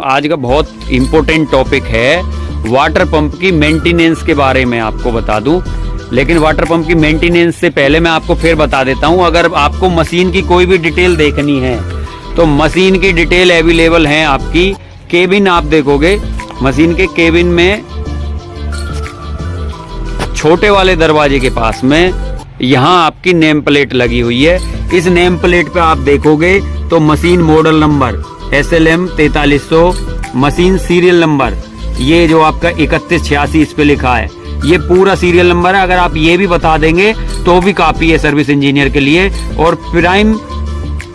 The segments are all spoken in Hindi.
आज का बहुत इम्पोर्टेंट टॉपिक है वाटर पंप की मेंटेनेंस के बारे में आपको बता दूं। लेकिन वाटर पंप की मेंटेनेंस से पहले मैं आपको फिर बता देता हूं, अगर आपको मशीन की कोई भी डिटेल देखनी है तो मशीन की डिटेल अवेलेबल है आपकी। केबिन आप देखोगे, मशीन के केबिन में छोटे वाले दरवाजे के पास में यहाँ आपकी नेम प्लेट लगी हुई है। इस नेम प्लेट पे आप देखोगे तो machine model number SLM 4300, machine serial number ये जो आपका 3186 इस पे लिखा है, ये पूरा सीरियल नंबर है। अगर आप ये भी बता देंगे तो भी काफी है सर्विस इंजीनियर के लिए। और prime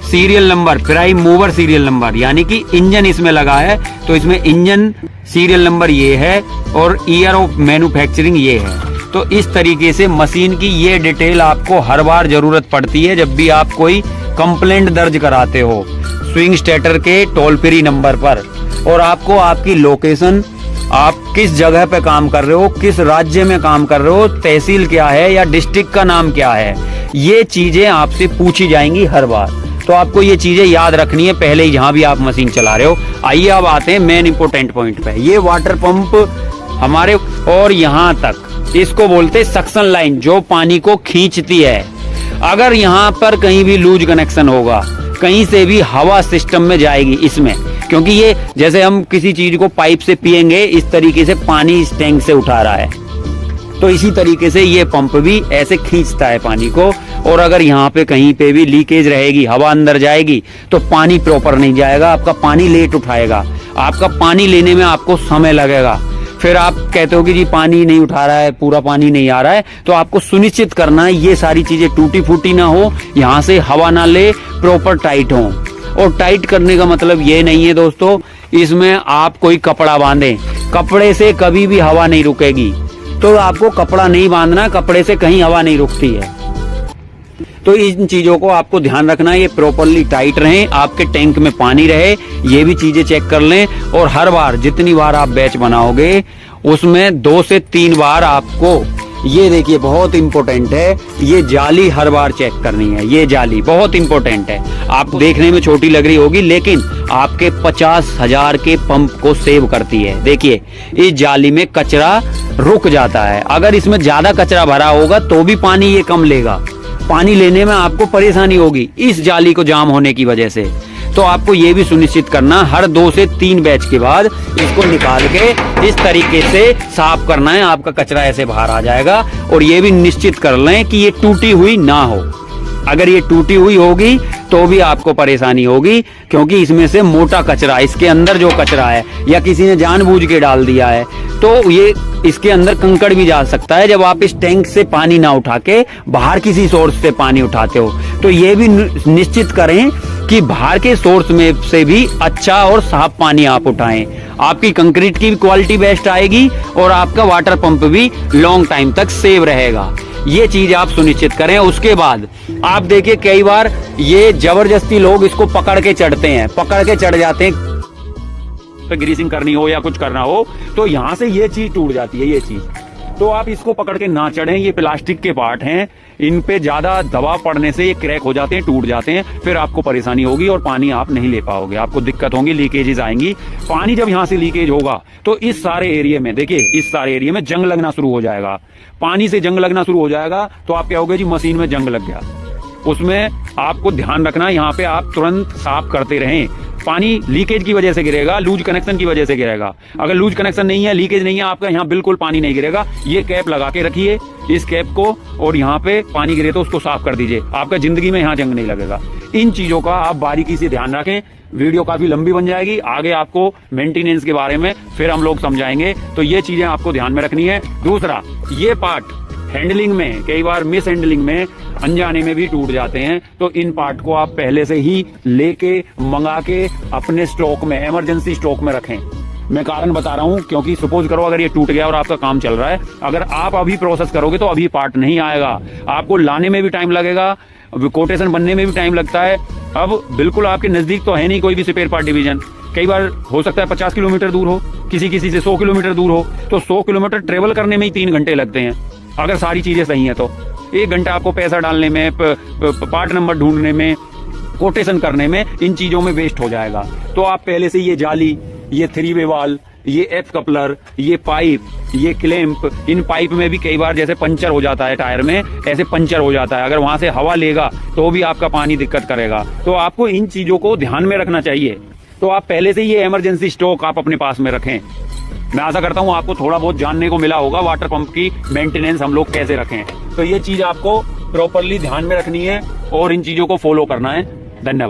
serial number, prime mover serial number, यानी कि इंजन इसमें लगा है तो इसमें इंजन सीरियल नंबर ये है और ईयर ऑफ मैन्युफैक्चरिंग ये है। तो इस तरीके से मशीन की ये डिटेल आपको हर बार जरूरत पड़ती है जब भी आप कोई कंप्लेंट दर्ज कराते हो स्विंग स्टेटर के टोल फ्री नंबर पर। और आपको आपकी लोकेशन, आप किस जगह पे काम कर रहे हो, किस राज्य में काम कर रहे हो, तहसील क्या है या डिस्ट्रिक्ट का नाम क्या है, ये चीजें आपसे पूछी जाएंगी हर बार। तो आपको ये चीजें याद रखनी है पहले ही जहां भी आप मशीन चला रहे हो। आइए अब आते हैं मेन इंपोर्टेंट पॉइंट पे। ये वाटर पंप हमारे, और यहाँ तक इसको बोलते सक्शन लाइन जो पानी को खींचती है। अगर यहाँ पर कहीं भी लूज कनेक्शन होगा, कहीं से भी हवा सिस्टम में जाएगी इसमें, क्योंकि ये जैसे हम किसी चीज को पाइप से पिएंगे इस तरीके से पानी इस टैंक से उठा रहा है, तो इसी तरीके से ये पंप भी ऐसे खींचता है पानी को। और अगर यहाँ पे कहीं पे भी लीकेज रहेगी, हवा अंदर जाएगी तो पानी प्रॉपर नहीं जाएगा, आपका पानी लेट उठाएगा, आपका पानी लेने में आपको समय लगेगा। फिर आप कहते हो कि जी पानी नहीं उठा रहा है, पूरा पानी नहीं आ रहा है, तो आपको सुनिश्चित करना है ये सारी चीजें टूटी फूटी ना हो, यहाँ से हवा ना ले, प्रॉपर टाइट हो। और टाइट करने का मतलब ये नहीं है दोस्तों इसमें आप कोई कपड़ा बांधें, कपड़े से कभी भी हवा नहीं रुकेगी। तो आपको कपड़ा नहीं बांधना, कपड़े से कहीं हवा नहीं रुकती है। तो इन चीजों को आपको ध्यान रखना है, ये प्रॉपरली टाइट रहें, आपके टैंक में पानी रहे, ये भी चीजें चेक कर लें। और हर बार जितनी बार आप बैच बनाओगे उसमें 2 से 3 बार आपको, ये देखिए बहुत इंपॉर्टेंट है, ये जाली हर बार चेक करनी है। ये जाली बहुत इंपॉर्टेंट है, आपको देखने में छोटी लग रही होगी लेकिन आपके 50,000 के पंप को सेव करती है। देखिए इस जाली में कचरा रुक जाता है, अगर इसमें ज्यादा कचरा भरा होगा तो भी पानी ये कम लेगा, पानी लेने में आपको परेशानी होगी इस जाली को जाम होने की वजह से। तो आपको ये भी सुनिश्चित करना हर 2 से 3 बैच के बाद इसको निकाल के इस तरीके से साफ करना है, आपका कचरा ऐसे बाहर आ जाएगा। और ये भी निश्चित कर लें कि ये टूटी हुई ना हो, अगर ये टूटी हुई होगी तो भी आपको परेशानी होगी, क्योंकि इसमें से मोटा कचरा, इसके अंदर जो कचरा है या किसी ने जानबूझ के डाल दिया है तो ये इसके अंदर कंकड़ भी जा सकता है जब आप इस टैंक से पानी ना उठा के बाहर किसी सोर्स से पानी उठाते हो। तो ये भी निश्चित करें कि बाहर के सोर्स में से भी अच्छा और साफ पानी आप उठाएं, आपकी कंक्रीट की क्वालिटी बेस्ट आएगी और आपका वाटर पंप भी लॉन्ग टाइम तक सेव रहेगा। ये चीज आप सुनिश्चित करें। उसके बाद आप देखिए कई बार ये जबरदस्ती लोग इसको पकड़ के चढ़ते हैं, पकड़ के चढ़ जाते हैं, तो ग्रीसिंग करनी हो या कुछ करना हो तो यहाँ से ये चीज टूट जाती है, ये चीज। तो आप इसको पकड़ के ना चढ़ें, ये प्लास्टिक के पार्ट हैं, इन पे ज्यादा दबाव पड़ने से ये क्रैक हो जाते हैं, टूट जाते हैं, फिर आपको परेशानी होगी और पानी आप नहीं ले पाओगे, आपको दिक्कत होगी, लीकेजेस आएंगी। पानी जब यहाँ से लीकेज होगा तो इस सारे एरिया में, देखिए इस सारे एरिया में जंग लगना शुरू हो जाएगा। पानी से जंग लगना शुरू हो जाएगा तो आप क्या होगा जी, मशीन में जंग लग गया। उसमें आपको ध्यान रखना, यहाँ पे आप तुरंत साफ करते रहें। पानी लीकेज की वजह से गिरेगा, लूज कनेक्शन की वजह से गिरेगा। अगर लूज कनेक्शन नहीं है, लीकेज नहीं है, आपका यहाँ बिल्कुल पानी नहीं गिरेगा। ये कैप लगा के रखिए इस कैप को, और यहाँ पे पानी गिरे तो उसको साफ कर दीजिए, आपका जिंदगी में यहाँ जंग नहीं लगेगा। इन चीजों का आप बारीकी से ध्यान रखें। वीडियो काफी लंबी बन जाएगी, आगे आपको मेंटेनेंस के बारे में फिर हम लोग समझाएंगे, तो ये चीजें आपको ध्यान में रखनी है। दूसरा, ये पार्ट हैंडलिंग में कई बार मिस हैंडलिंग में अनजाने में भी टूट जाते हैं, तो इन पार्ट को आप पहले से ही लेके मंगा के अपने स्टॉक में, इमरजेंसी स्टॉक में रखें। मैं कारण बता रहा हूं क्योंकि सपोज करो अगर ये टूट गया और आपका काम चल रहा है, अगर आप अभी प्रोसेस करोगे तो अभी पार्ट नहीं आएगा, आपको लाने में भी टाइम लगेगा, कोटेशन बनने में भी टाइम लगता है। अब बिल्कुल आपके नजदीक तो है नहीं कोई भी स्पेयर पार्ट डिवीजन, कई बार हो सकता है 50 किलोमीटर दूर हो, किसी से 100 किलोमीटर दूर हो, तो 100 किलोमीटर ट्रेवल करने में ही 3 घंटे लगते हैं। अगर सारी चीजें सही हैं तो 1 घंटा आपको पैसा डालने में, पार्ट नंबर ढूंढने में, कोटेशन करने में, इन चीजों में वेस्ट हो जाएगा। तो आप पहले से ये जाली, ये 3 वे वाल्व, ये एफ कपलर, ये पाइप, ये क्लैंप, इन पाइप में भी कई बार जैसे पंचर हो जाता है टायर में, ऐसे पंचर हो जाता है। अगर वहां से हवा लेगा तो भी आपका पानी दिक्कत करेगा। तो आपको इन चीजों को ध्यान में रखना चाहिए। तो आप पहले से ये इमरजेंसी स्टॉक आप अपने पास में रखें। मैं आशा करता हूँ आपको थोड़ा बहुत जानने को मिला होगा वाटर पंप की मेंटेनेंस हम लोग कैसे रखें। तो ये चीज आपको प्रॉपरली ध्यान में रखनी है और इन चीजों को फॉलो करना है। धन्यवाद।